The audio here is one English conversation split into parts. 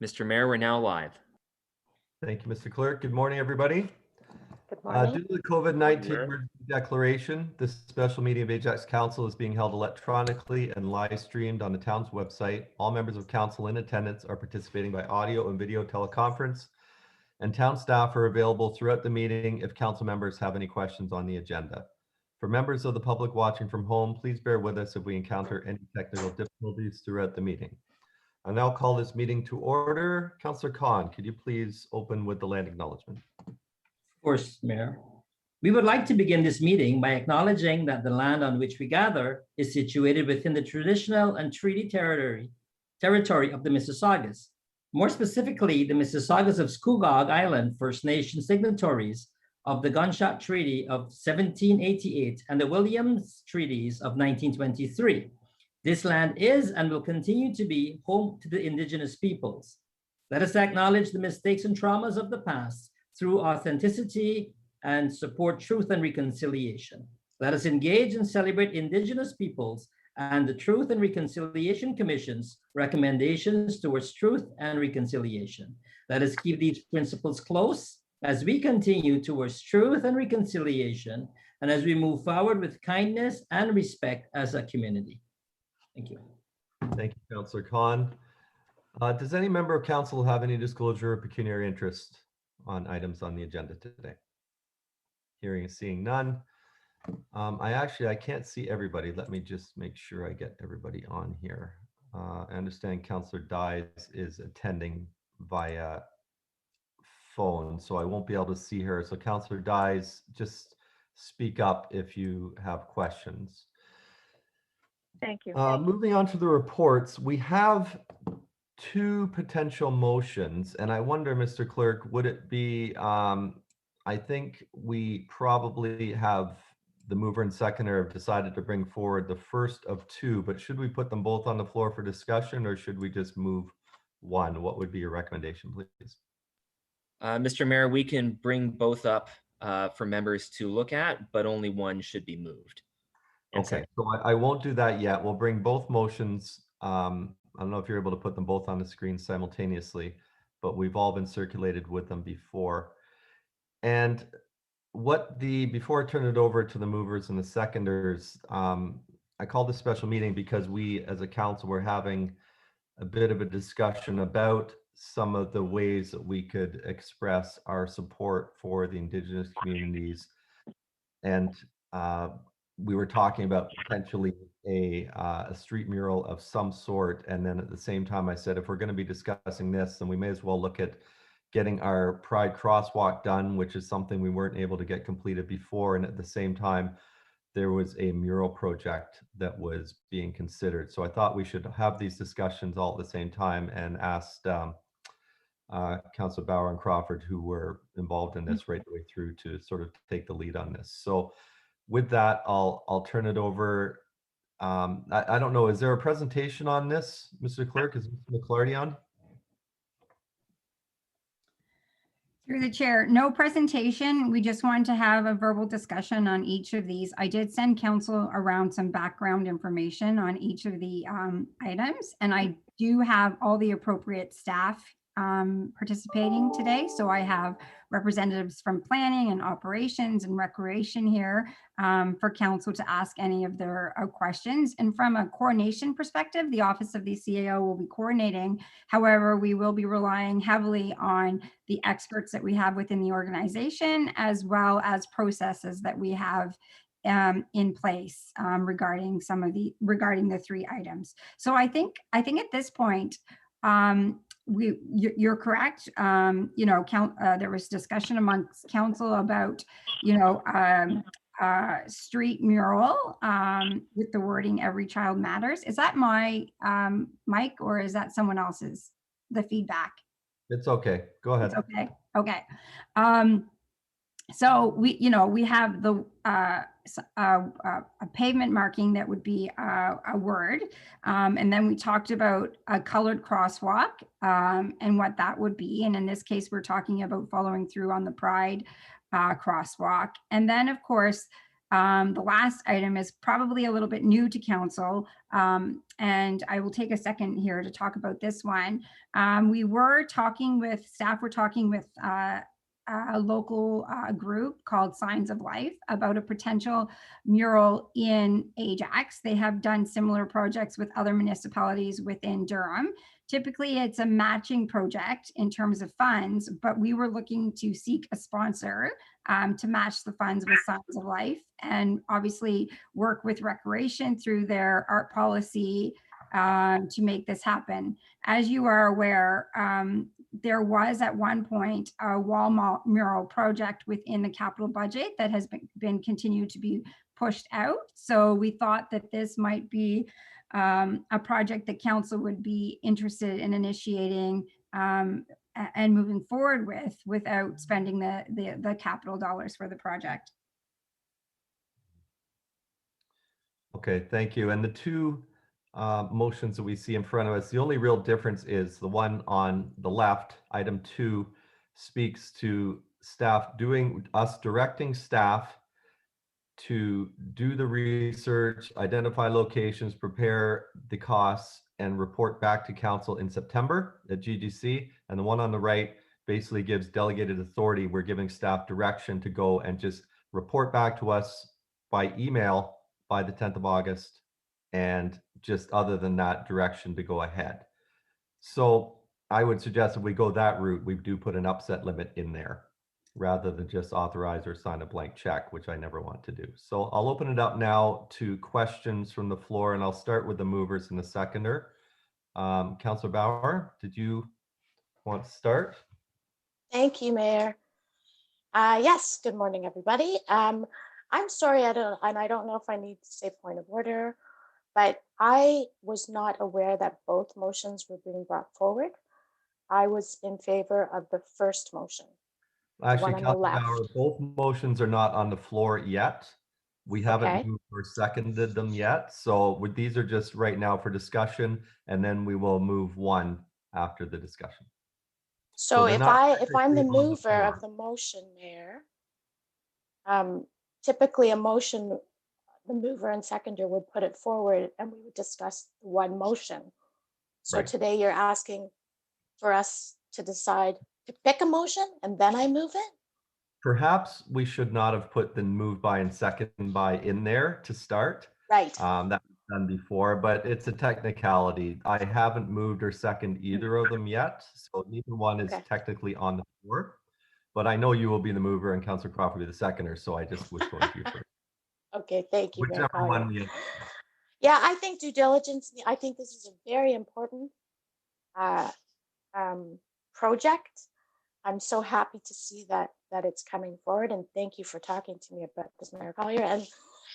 Mr. Mayor, we're now live. Thank you, Mr. Clerk. Good morning, everybody. Good morning. Due to the COVID-19 emergency declaration, this special meeting of Ajax Council is being held electronically and live streamed on the town's website. All members of council in attendance are participating by audio and video teleconference, and town staff are available throughout the meeting if council members have any questions on the agenda. For members of the public watching from home, please bear with us if we encounter any technical difficulties throughout the meeting. I now call this meeting to order. Councillor Khan, could you please open with the land acknowledgement? Of course, Mayor. We would like to begin this meeting by acknowledging that the land on which we gather is situated within the traditional and treaty territory of the Mississaugas. More specifically, the Mississaugas of Scugog Island First Nation signatories of the Gunshot Treaty of 1788 and the Williams Treaties of 1923. This land is and will continue to be home to the Indigenous peoples. Let us acknowledge the mistakes and traumas of the past through authenticity and support truth and reconciliation. Let us engage and celebrate Indigenous peoples and the Truth and Reconciliation Commission's recommendations towards truth and reconciliation. Let us keep these principles close as we continue towards truth and reconciliation and as we move forward with kindness and respect as a community. Thank you. Thank you, Councillor Khan. Does any member of council have any disclosure of pecuniary interest on items on the agenda today? Hearing and seeing none. I can't see everybody. Let me just make sure I get everybody on here. I understand Councillor Dyes is attending via phone, so I won't be able to see her. So Councillor Dyes, just speak up if you have questions. Thank you. Moving on to the reports, we have two potential motions, and I wonder, Mr. Clerk, would it be, I think we probably have the mover and seconder have decided to bring forward the first of two, but should we put them both on the floor for discussion or should we just move one? What would be your recommendation, please? Mr. Mayor, we can bring both up for members to look at, but only one should be moved. Okay, so I won't do that yet. We'll bring both motions. I don't know if you're able to put them both on the screen simultaneously, but we've all been circulated with them before. And before I turn it over to the movers and the seconders, I called this special meeting because we as a council were having a bit of a discussion about some of the ways that we could express our support for the Indigenous communities. And we were talking about potentially a street mural of some sort. And then at the same time, I said, if we're going to be discussing this, then we may as well look at getting our Pride crosswalk done, which is something we weren't able to get completed before. And at the same time, there was a mural project that was being considered. So I thought we should have these discussions all at the same time and asked Councilor Bauer and Crawford, who were involved in this right the way through, to sort of take the lead on this. So with that, I'll turn it over. I don't know, is there a presentation on this, Mr. Clerk? Is Mr. McClarty on? Through the chair, no presentation. We just wanted to have a verbal discussion on each of these. I did send council around some background information on each of the items, and I do have all the appropriate staff participating today. So I have representatives from planning and operations and recreation here for council to ask any of their questions. And from a coordination perspective, the Office of the CAO will be coordinating. However, we will be relying heavily on the experts that we have within the organization, as well as processes that we have in place regarding the three items. So I think at this point, you're correct. There was discussion amongst council about, street mural with the wording "Every child matters." Is that my mic or is that someone else's? The feedback. It's okay. Go ahead. It's okay. Okay. So we have the a pavement marking that would be a word, and then we talked about a colored crosswalk and what that would be. And in this case, we're talking about following through on the Pride crosswalk. And then, of course, The last item is probably a little bit new to council, and I will take a second here to talk about this one. Staff were talking with a local group called Signs of Life about a potential mural in Ajax. They have done similar projects with other municipalities within Durham. Typically, it's a matching project in terms of funds, but we were looking to seek a sponsor to match the funds with Signs of Life, and obviously work with Recreation through their art policy to make this happen. As you are aware, there was at one point a wall mural project within the capital budget that has been continued to be pushed out. So we thought that this might be a project that council would be interested in initiating and moving forward with without spending the capital dollars for the project. Okay, thank you. And the two motions that we see in front of us, the only real difference is the one on the left, item 2, speaks to directing staff to do the research, identify locations, prepare the costs, and report back to council in September at GGC. And the one on the right basically gives delegated authority. We're giving staff direction to go and just report back to us by email by the 10th of August. And just other than that, direction to go ahead. So I would suggest if we go that route, we do put an upset limit in there, rather than just authorize or sign a blank check, which I never want to do. So I'll open it up now to questions from the floor, and I'll start with the movers and the seconder. Councillor Bauer, did you want to start? Thank you, Mayor. Yes, good morning, everybody. I'm sorry, I don't know if I need to say point of order, but I was not aware that both motions were being brought forward. I was in favor of the first motion. Actually, Councillor Bauer, both motions are not on the floor yet. We haven't moved or seconded them yet. So these are just right now for discussion, and then we will move one after the discussion. So if I'm the mover of the motion, Mayor, typically a motion, the mover and seconder would put it forward and we would discuss one motion. So today you're asking for us to decide to pick a motion and then I move it? Perhaps we should not have put the move by and second by in there to start. Right. That was done before, but it's a technicality. I haven't moved or seconded either of them yet, so neither one is technically on the floor. But I know you will be the mover and Councillor Crawford will be the seconder, so I just was going to you first. Okay, thank you. Whichever one we. Yeah, I think due diligence. I think this is a very important project. I'm so happy to see that it's coming forward, and thank you for talking to me about this, Mayor Collier,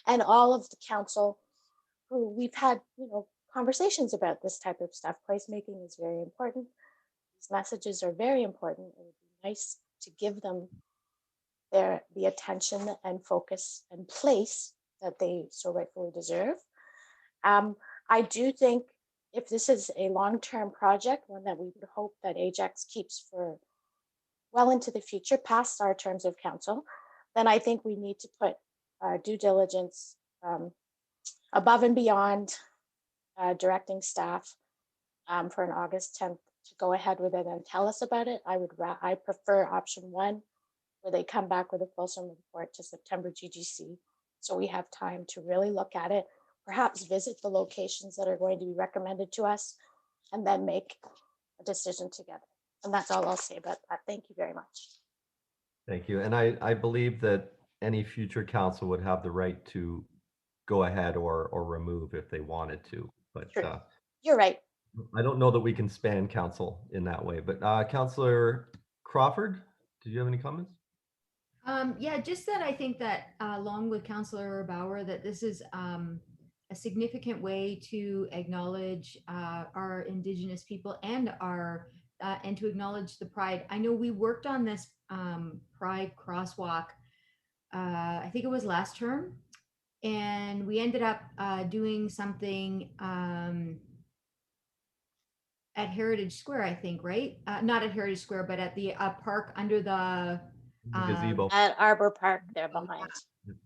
and all of the council who we've had, conversations about this type of stuff. Placemaking is very important. These messages are very important. It would be nice to give them the attention and focus and place that they so rightfully deserve. I do think if this is a long-term project, one that we would hope that Ajax keeps for well into the future, past our terms of council, then I think we need to put due diligence above and beyond directing staff for an August 10th to go ahead with it and tell us about it. I prefer option 1, where they come back with a fulsome report to September GGC. So we have time to really look at it, perhaps visit the locations that are going to be recommended to us, and then make a decision together. And that's all I'll say about that. Thank you very much. Thank you. And I believe that any future council would have the right to go ahead or remove if they wanted to. But you're right. I don't know that we can span council in that way. But Councillor Crawford, did you have any comments? Yeah, just that I think that along with Councillor Bauer, that this is a significant way to acknowledge our Indigenous people and and to acknowledge the Pride. I know we worked on this Pride crosswalk, I think it was last term, and we ended up doing something at Heritage Square, I think, right? Not at Heritage Square, but at the park under the gazebo at Arbor Park there behind.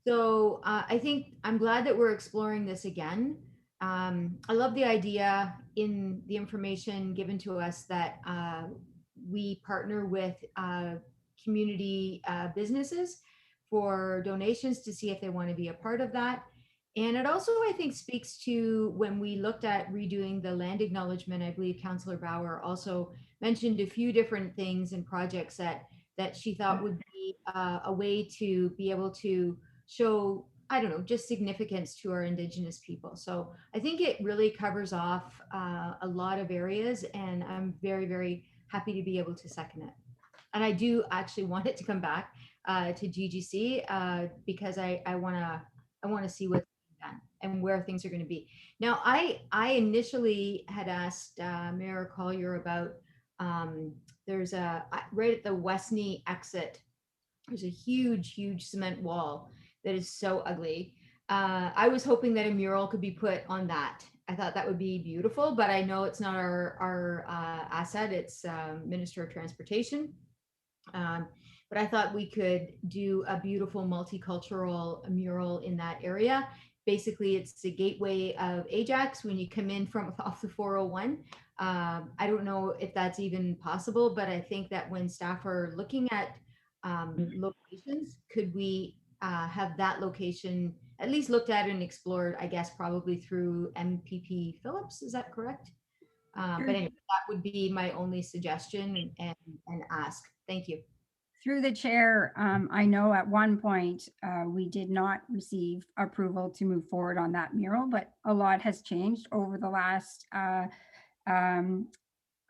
So I think I'm glad that we're exploring this again. I love the idea in the information given to us that we partner with community businesses for donations to see if they want to be a part of that. And it also, I think, speaks to when we looked at redoing the land acknowledgement. I believe Councillor Bauer also mentioned a few different things and projects that she thought would be a way to be able to show, I don't know, just significance to our Indigenous people. So I think it really covers off a lot of areas, and I'm very, very happy to be able to second it. And I do actually want it to come back to GGC because I want to see what's done and where things are going to be. Now, I initially had asked Mayor Collier about there's a right at the Westney exit. There's a huge cement wall that is so ugly. I was hoping that a mural could be put on that. I thought that would be beautiful, but I know it's not our asset. It's Minister of Transportation. But I thought we could do a beautiful multicultural mural in that area. Basically, it's the gateway of Ajax when you come in from off the 401. I don't know if that's even possible, but I think that when staff are looking at locations, could we have that location at least looked at and explored, I guess, probably through MPP Phillips, is that correct? But anyway, that would be my only suggestion and ask. Thank you. Through the chair, I know at one point we did not receive approval to move forward on that mural, but a lot has changed over the last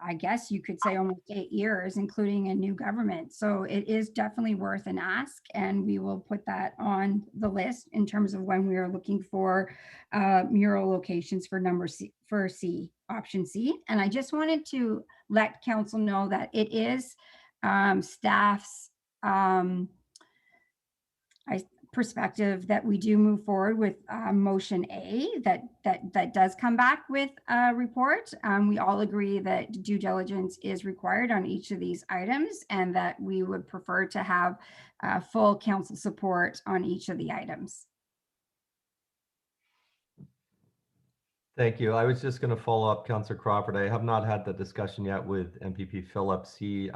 I guess you could say almost 8 years, including a new government. So it is definitely worth an ask, and we will put that on the list in terms of when we are looking for mural locations for option C. And I just wanted to let council know that it is staff's perspective that we do move forward with motion A that does come back with a report. We all agree that due diligence is required on each of these items, and that we would prefer to have full council support on each of the items. Thank you. I was just going to follow up, Councillor Crawford. I have not had the discussion yet with MPP Phillips. He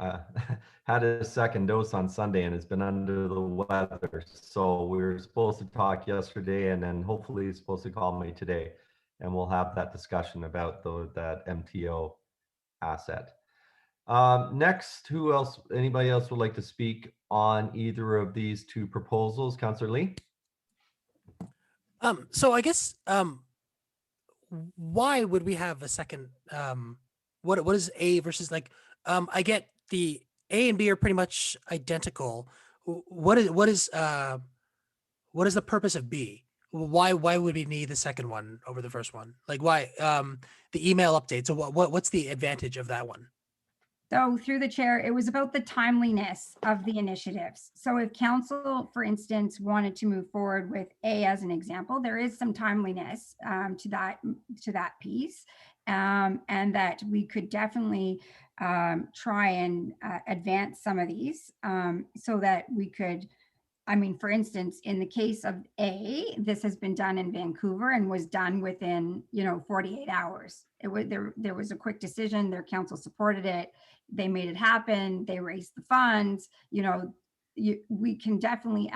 had his second dose on Sunday and has been under the weather. So we were supposed to talk yesterday, and then hopefully he's supposed to call me today, and we'll have that discussion about that MTO asset. Next, who else? Anybody else would like to speak on either of these two proposals? Councillor Lee? So I guess why would we have a second? What is A versus like? I get the A and B are pretty much identical. What is the purpose of B? Why would we need the second one over the first one? Like why the email update? So what's the advantage of that one? So through the chair, it was about the timeliness of the initiatives. So if council, for instance, wanted to move forward with A as an example, there is some timeliness to that piece, and that we could definitely try and advance some of these so that we could. I mean, for instance, in the case of A, this has been done in Vancouver and was done within, 48 hours. It was there was a quick decision. Their council supported it. They made it happen. They raised the funds. We can definitely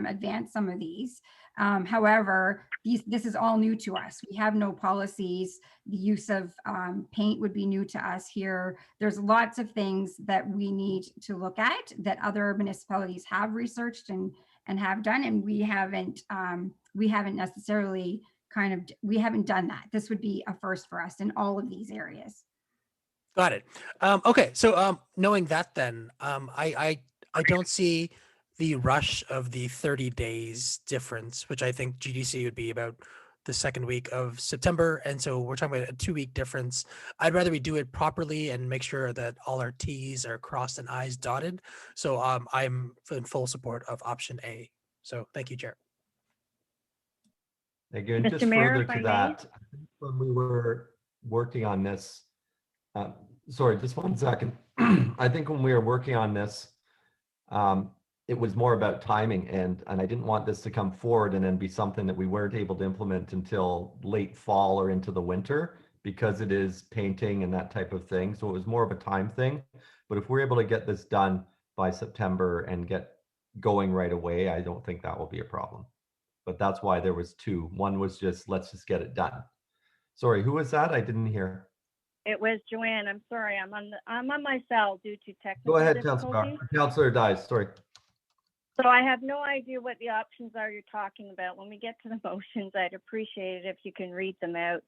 advance some of these. However, this is all new to us. We have no policies. The use of paint would be new to us here. There's lots of things that we need to look at that other municipalities have researched and have done, and we haven't necessarily we haven't done that. This would be a first for us in all of these areas. Got it. Okay, so knowing that, then I don't see the rush of the 30 days difference, which I think GDC would be about the second week of September. And so we're talking about a 2-week difference. I'd rather we do it properly and make sure that all our T's are crossed and I's dotted. So I'm in full support of option A. So thank you, Chair. Thank you. And Mr. just Mayor, further if I to may? that, I think when we were working on this, sorry, just one second. I think when we were working on this, it was more about timing, and I didn't want this to come forward and then be something that we weren't able to implement until late fall or into the winter, because it is painting and that type of thing. So it was more of a time thing. But if we're able to get this done by September and get going right away, I don't think that will be a problem. But that's why there was two. One was just, let's just get it done. Sorry, who was that? I didn't hear. It was Joanne. I'm sorry. I'm on my cell due to technical Go ahead, difficulties. Councillor Dice, sorry. So I have no idea what the options are you're talking about. When we get to the motions, I'd appreciate it if you can read them out.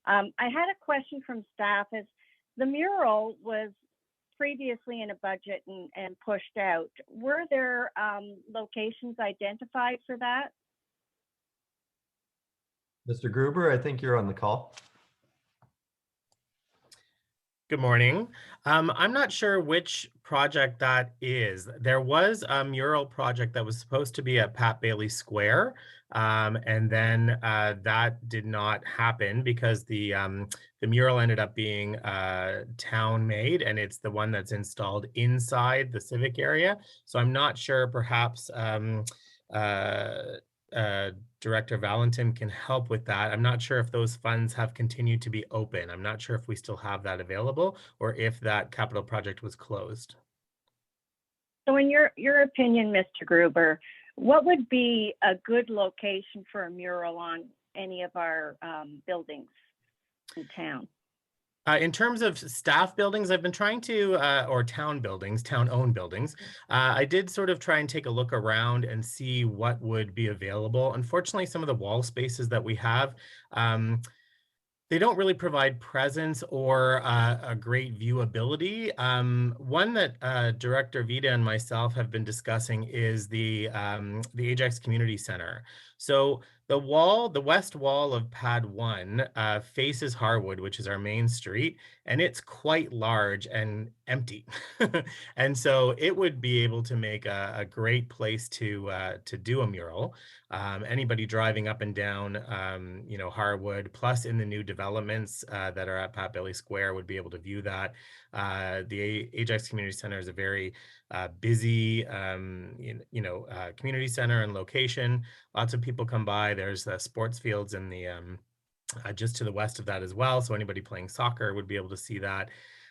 I had a question from staff. As the mural was previously in a budget and pushed out, were there locations identified for that? Mr. Gruber, I think you're on the call. Good morning. I'm not sure which project that is. There was a mural project that was supposed to be at Pat Bailey Square, and then that did not happen because the mural ended up being town made, and it's the one that's installed inside the civic area. So I'm not sure, perhaps Director Valentin can help with that. I'm not sure if those funds have continued to be open. I'm not sure if we still have that available or if that capital project was closed. So in your opinion, Mr. Gruber, what would be a good location for a mural on any of our buildings in town? In terms of staff buildings, I've been trying to, or town buildings, town-owned buildings, I did sort of try and take a look around and see what would be available. Unfortunately, some of the wall spaces that we have, they don't really provide presence or a great viewability. One that Director Vida and myself have been discussing is the Ajax Community Center. So the west wall of Pad 1 faces Harwood, which is our main street, and it's quite large and empty. And so it would be able to make a great place to do a mural. Anybody driving up and down, Harwood, plus in the new developments that are at Pat Bailey Square would be able to view that. The Ajax Community Center is a very busy, community center and location. Lots of people come by. There's sports fields in the just to the west of that as well. So anybody playing soccer would be able to see that.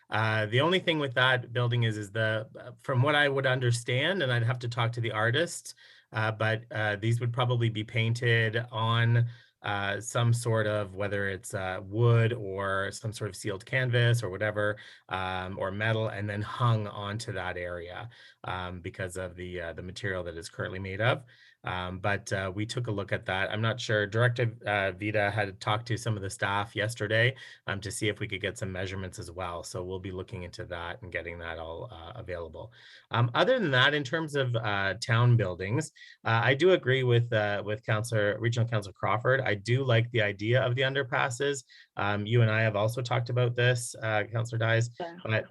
The only thing with that building is from what I would understand, and I'd have to talk to the artists, but these would probably be painted on some sort of, whether it's wood or some sort of sealed canvas or whatever, or metal, and then hung onto that area because of the material that it's currently made of. But we took a look at that. I'm not sure. Director Vida had talked to some of the staff yesterday to see if we could get some measurements as well. So we'll be looking into that and getting that all available. Other than that, in terms of town buildings, I do agree with Regional Councillor Crawford. I do like the idea of the underpasses. You and I have also talked about this, Councillor Dyes, but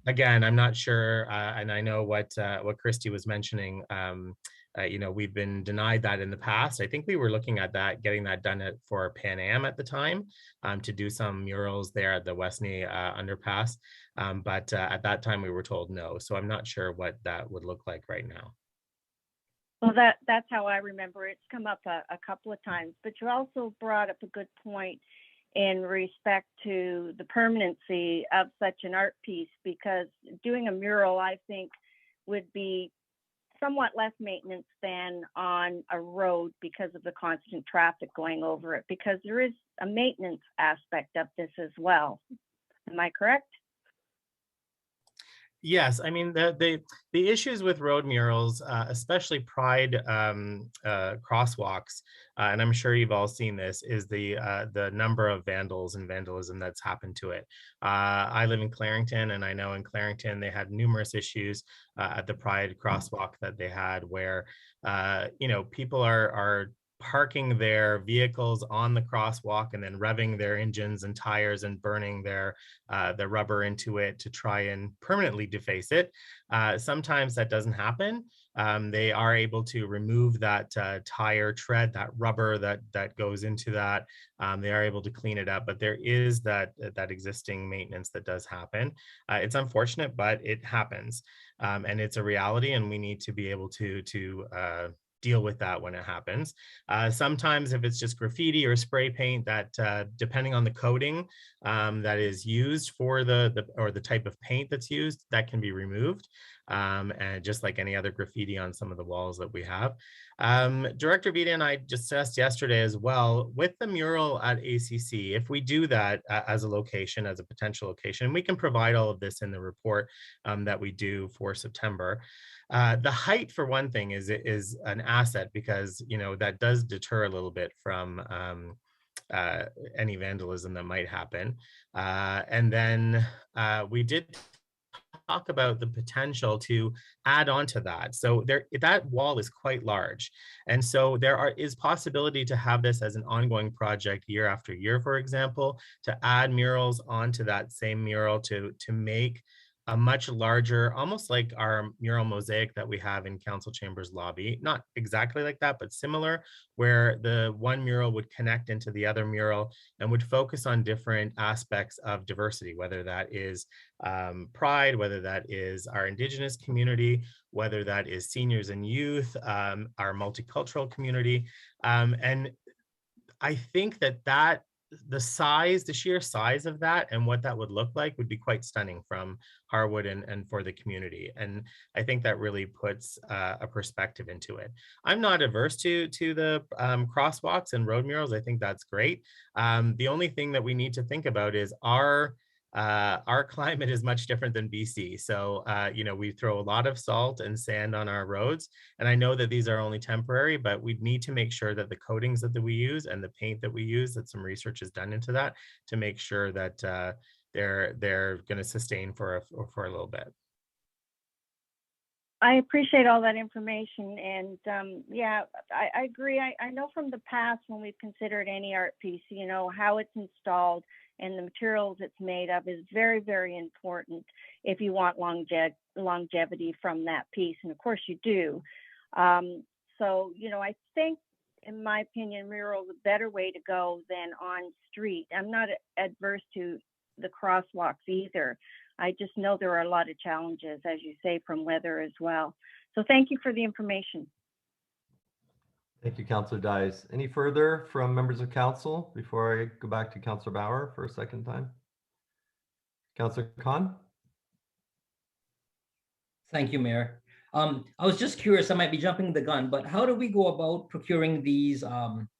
again, I'm not sure, and I know what Christy was mentioning. We've been denied that in the past. I think we were looking at that, getting that done for Pan Am at the time, to do some murals there at the Westney underpass. But at that time we were told no. So I'm not sure what that would look like right now. Well, that's how I remember it. It's come up a couple of times, but you also brought up a good point in respect to the permanency of such an art piece, because doing a mural, I think, would be somewhat less maintenance than on a road because of the constant traffic going over it, because there is a maintenance aspect of this as well. Am I correct? Yes, I mean the issues with road murals, especially Pride crosswalks, and I'm sure you've all seen this, is the number of vandals and vandalism that's happened to it. I live in Clarington, and I know in Clarington they had numerous issues at the Pride crosswalk that they had, where people are parking their vehicles on the crosswalk and then revving their engines and tires and burning their rubber into it to try and permanently deface it. Sometimes that doesn't happen. They are able to remove that tire tread, that rubber that goes into that. They are able to clean it up, but there is that existing maintenance that does happen. It's unfortunate, but it happens, and it's a reality, and we need to be able to deal with that when it happens. Sometimes if it's just graffiti or spray paint, that depending on the coating that is used for the type of paint that's used, that can be removed. And just like any other graffiti on some of the walls that we have. Director Vita and I discussed yesterday as well with the mural at ACC. If we do that as a location, as a potential location, we can provide all of this in the report that we do for September. The height, for one thing, is an asset because, you know, that does deter a little bit from any vandalism that might happen. And then we did talk about the potential to add on to that. So that wall is quite large. And so there is possibility to have this as an ongoing project year after year, for example, to add murals onto that same mural to make a much larger, almost like our mural mosaic that we have in Council Chambers lobby, not exactly like that, but similar, where the one mural would connect into the other mural and would focus on different aspects of diversity, whether that is pride, whether that is our Indigenous community, whether that is seniors and youth, our multicultural community. And I think that the sheer size of that and what that would look like would be quite stunning from Harwood and for the community. And I think that really puts a perspective into it. I'm not averse to the crosswalks and road murals. I think that's great. The only thing that we need to think about is our climate is much different than BC. So, you know, we throw a lot of salt and sand on our roads. And I know that these are only temporary, but we need to make sure that the coatings that we use and the paint that we use, that some research is done into that to make sure that they're going to sustain for a little bit. I appreciate all that information. And yeah, I agree. I know from the past when we've considered any art piece, you know, how it's installed and the materials it's made of is very, very important if you want longevity from that piece. And of course you do. So, you know, I think, in my opinion, mural is a better way to go than on street. I'm not adverse to the crosswalks either. I just know there are a lot of challenges, as you say, from weather as well. So thank you for the information. Thank you, Councillor Dyes. Any further from members of council before I go back to Councillor Bauer for a second time? Councillor Khan? Thank you, Mayor. I was just curious, I might be jumping the gun, but how do we go about procuring these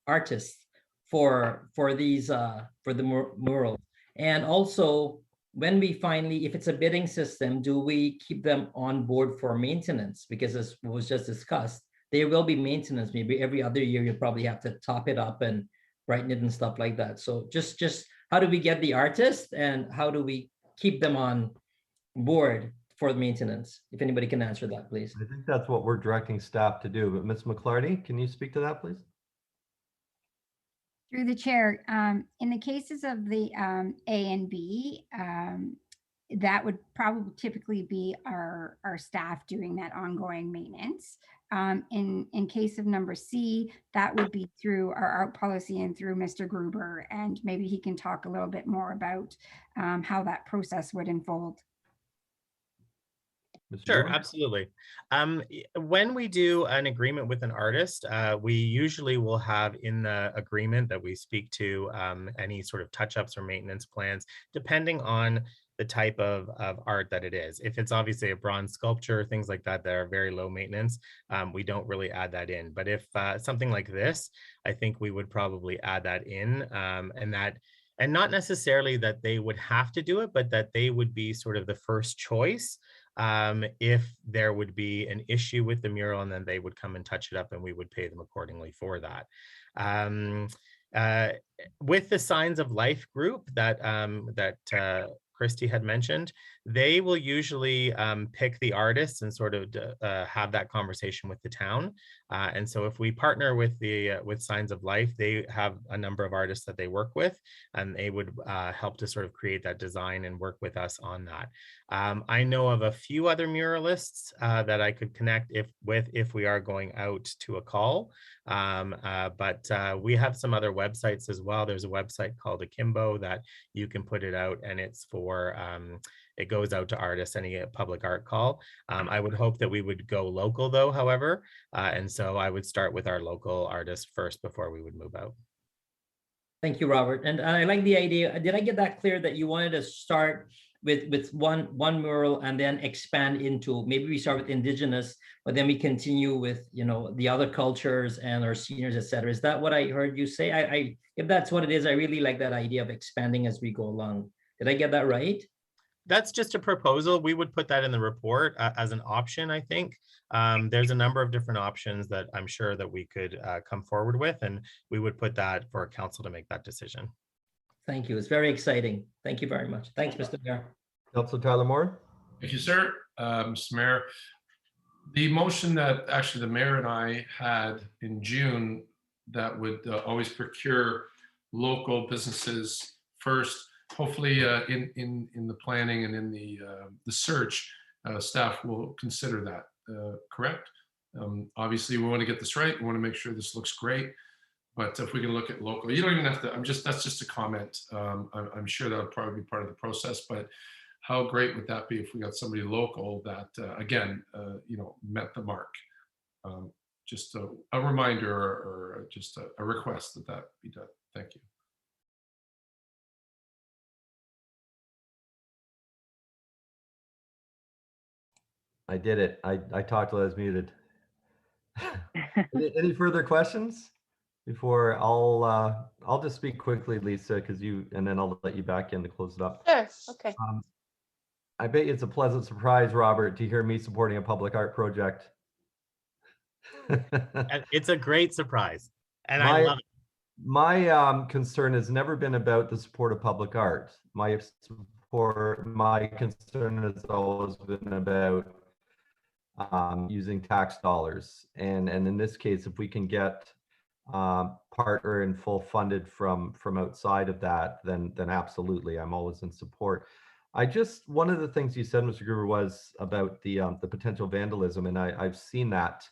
artists for the murals? And also, when we finally, if it's a bidding system, do we keep them on board for maintenance? Because as was just discussed, there will be maintenance. Maybe every other year you probably have to top it up and brighten it and stuff like that. So just how do we get the artists and how do we keep them on board for the maintenance? If anybody can answer that, please. I think that's what we're directing staff to do. But Ms. McClarty, can you speak to that, please? Through the chair, in the cases of the A and B, that would probably typically be our staff doing that ongoing maintenance. In case of number C, that would be through our art policy and through Mr. Gruber, and maybe he can talk a little bit more about how that process would unfold. Sure, absolutely. When we do an agreement with an artist, we usually will have in the agreement that we speak to any sort of touch-ups or maintenance plans, depending on the type of art that it is. If it's obviously a bronze sculpture, things like that that are very low maintenance, we don't really add that in. But if something like this, I think we would probably add that in, and not necessarily that they would have to do it, but that they would be sort of the first choice if there would be an issue with the mural, and then they would come and touch it up and we would pay them accordingly for that. With the Signs of Life group that Christy had mentioned, They will usually pick the artists and sort of have that conversation with the town. And so if we partner with with Signs of Life, they have a number of artists that they work with, and they would help to sort of create that design and work with us on that. I know of a few other muralists that I could connect if we are going out to a call. But we have some other websites as well. There's a website called Akimbo that you can put it out, and it's for it goes out to artists, any public art call. I would hope that we would go local though, however, and so I would start with our local artists first before we would move out. Thank you, Robert. And I like the idea. Did I get that clear that you wanted to start with one mural and then expand into, maybe we start with Indigenous, but then we continue with, you know, the other cultures and our seniors, et cetera. Is that what I heard you say? If that's what it is, I really like that idea of expanding as we go along. Did I get that right? That's just a proposal. We would put that in the report as an option, I think. There's a number of different options that I'm sure that we could come forward with, and we would put that for council to make that decision. Thank you. It's very exciting. Thank you very much. Thanks, Mr. Mayor. Councilor Tyler Moore. Thank you, sir. Mr. Mayor, the motion that actually the mayor and I had in June that would always procure local businesses first, hopefully in the planning and in the search, staff will consider that, correct? Obviously, we want to get this right. We want to make sure this looks great. But if we can look at local, you don't even have to, that's just a comment. I'm sure that'll probably be part of the process, but how great would that be if we got somebody local that, again, you know, met the mark? Just a reminder or just a request that that be done. Thank you. I did it. I talked while I was muted. Any further questions before I'll just speak quickly, Lisa, because and then I'll let you back in to close it up. Sure, okay. I bet it's a pleasant surprise, Robert, to hear me supporting a public art project. And it's a great surprise, and I love it. My concern has never been about the support of public art. My concern has always been about using tax dollars, and in this case, if we can get partner and full funded from outside of that, then absolutely, I'm always in support. One of the things you said, Mr. Gruber, was about the potential vandalism, and I've seen that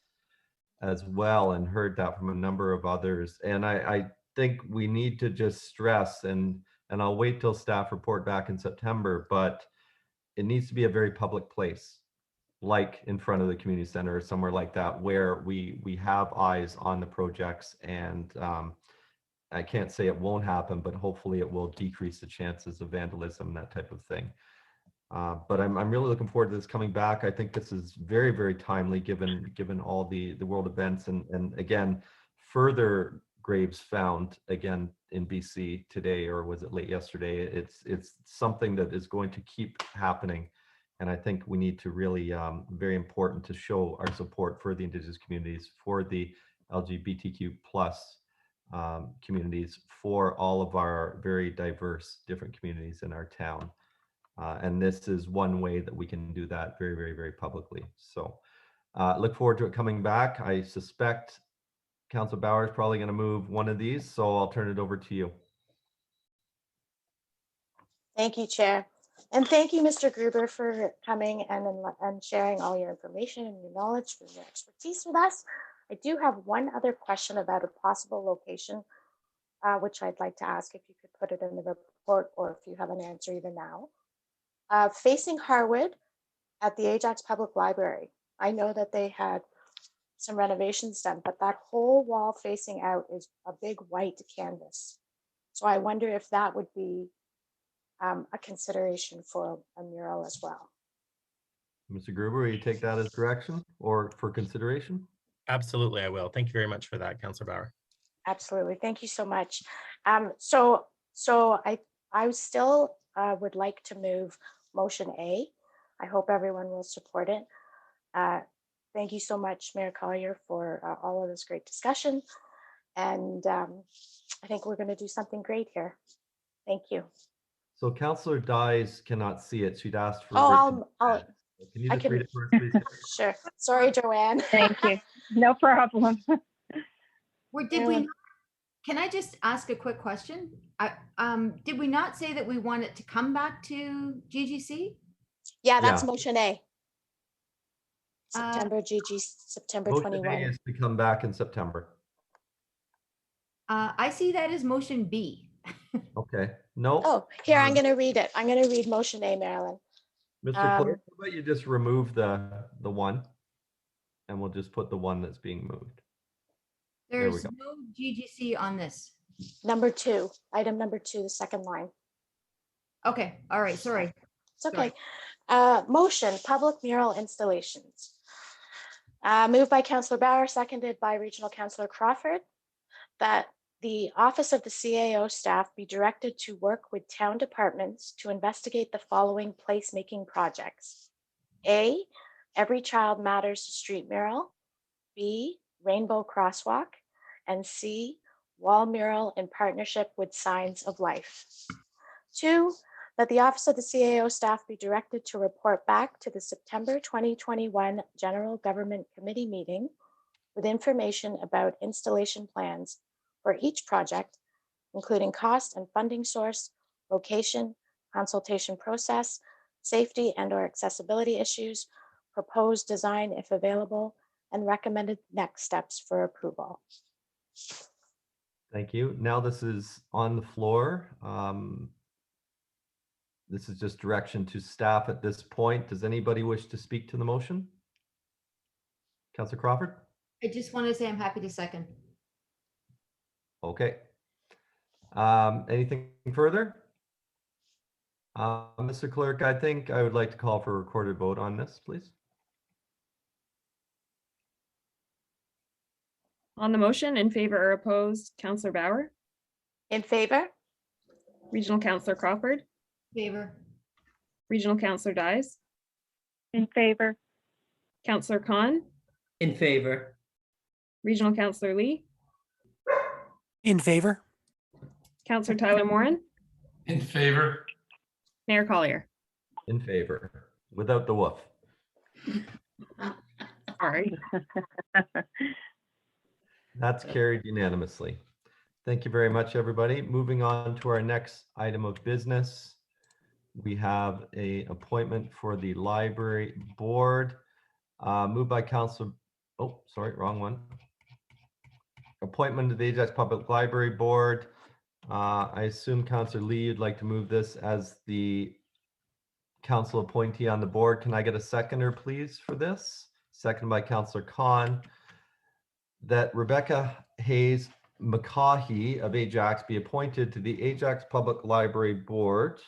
as well and heard that from a number of others, and I think we need to just stress, and I'll wait till staff report back in September, but it needs to be a very public place, like in front of the community center or somewhere like that, where we have eyes on the projects. And I can't say it won't happen, but hopefully it will decrease the chances of vandalism, that type of thing. But I'm really looking forward to this coming back. I think this is very, very timely given all the world events, and again, further graves found again in BC today, or was it late yesterday? It's something that is going to keep happening. And I think we need to really, very important to show our support for the Indigenous communities, for the LGBTQ plus communities, for all of our very diverse different communities in our town. And this is one way that we can do that very, very, very publicly. So look forward to it coming back. I suspect Councilor Bauer is probably going to move one of these, so I'll turn it over to you. Thank you, Chair. And thank you, Mr. Gruber, for coming and sharing all your information and your knowledge and your expertise with us. I do have one other question about a possible location, which I'd like to ask if you could put it in the report, or if you have an answer even now. Facing Harwood at the Ajax Public Library, I know that they had some renovations done, but that whole wall facing out is a big white canvas. So I wonder if that would be a consideration for a mural as well. Mr. Gruber, will you take that as direction or for consideration? Absolutely, I will. Thank you very much for that, Councilor Bauer. Absolutely, thank you so much. So I still would like to move motion A. I hope everyone will support it. Thank you so much, Mayor Collier, for all of this great discussion. And I think we're going to do something great here. Thank you. So Counselor Dyes cannot see it. She'd asked for. Oh, written I'll, text. Can you I just can- read it for us, please? sure. Sorry, Joanne. Thank you. No problem. Did we, can I just ask a quick question? Did we not say that we want it to come back to GGC? Yeah, that's Yeah. motion A. Uh, September Motion A 21. is to come back in September. I see that as motion B. Okay. No. Oh, here, I'm Um, going to read it. I'm going to read motion A, Marilyn. Mr. Um, Clerk, how about you just remove the one, and we'll just put the one that's being moved. There we There's go. no GGC on this. Number 2, item number 2, the second line. Okay, all right, sorry. It's okay. Motion, public mural installations. Moved by Councillor Bauer, seconded by Regional Councillor Crawford, that the Office of the CAO staff be directed to work with town departments to investigate the following placemaking projects. A, Every Child Matters street mural. B, Rainbow Crosswalk. And C, wall mural in partnership with Signs of Life. 2, that the Office of the CAO staff be directed to report back to the September 2021 General Government Committee meeting with information about installation plans for each project, including cost and funding source, location, consultation process, safety and/or accessibility issues, proposed design if available, and recommended next steps for approval. Thank you. Now this is on the floor. This is just direction to staff at this point. Does anybody wish to speak to the motion? Councillor Crawford? I just want to say I'm happy to second. Okay. Anything further? Mr. Clerk, I think I would like to call for a recorded vote on this, please. On the motion, in favor or opposed, Councillor Bauer, In favor? Regional Councillor Crawford, Favor. Regional Councillor Dyes, In favor? Councillor Khan, In favor. Regional Councillor Lee, In favor? Councillor Tyler Moran, In favor? Mayor Collier. In favor, without the woof. Sorry. That's carried unanimously. Thank you very much, everybody. Moving on to our next item of business. We have an appointment for the library board. Moved by Council. Oh, sorry, wrong one. Appointment to the Ajax Public Library Board. I assume Councillor Lee, you'd like to move this as the council appointee on the board. Can I get a seconder, please, for this? Seconded by Councillor Khan. That Rebecca Hayes McCaughey of Ajax be appointed to the Ajax Public Library Board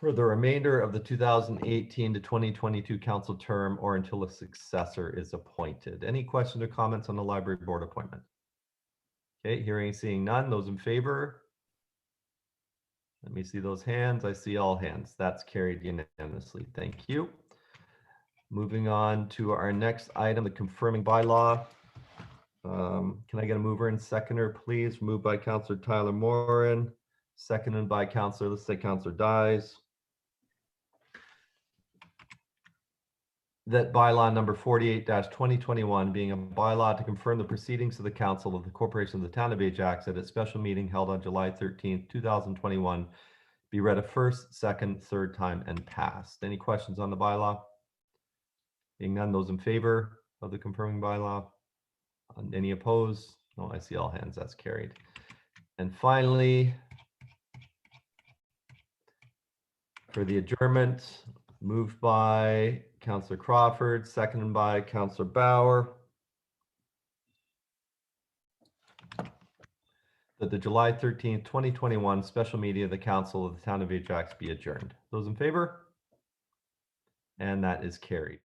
for the remainder of the 2018 to 2022 council term or until a successor is appointed. Any questions or comments on the library board appointment? Okay, hearing and seeing none. Those in favor? Let me see those hands. I see all hands. That's carried unanimously. Thank you. Moving on to our next item, the confirming bylaw. Can I get a mover and seconder, please? Moved by Councillor Tyler Moran, seconded by Councillor, let's say Councillor Dyes. That bylaw number 48-2021 being a bylaw to confirm the proceedings of the council of the corporation of the town of Ajax at its special meeting held on July 13th, 2021 be read a first, second, third time and passed. Any questions on the bylaw? Being none, those in favor of the confirming bylaw? Any opposed? No, I see all hands. That's carried. And finally, for the adjournment, moved by Councillor Crawford, seconded by Councillor Bauer, that the July 13th, 2021 special meeting of the council of the town of Ajax be adjourned. Those in favor? And that is carried.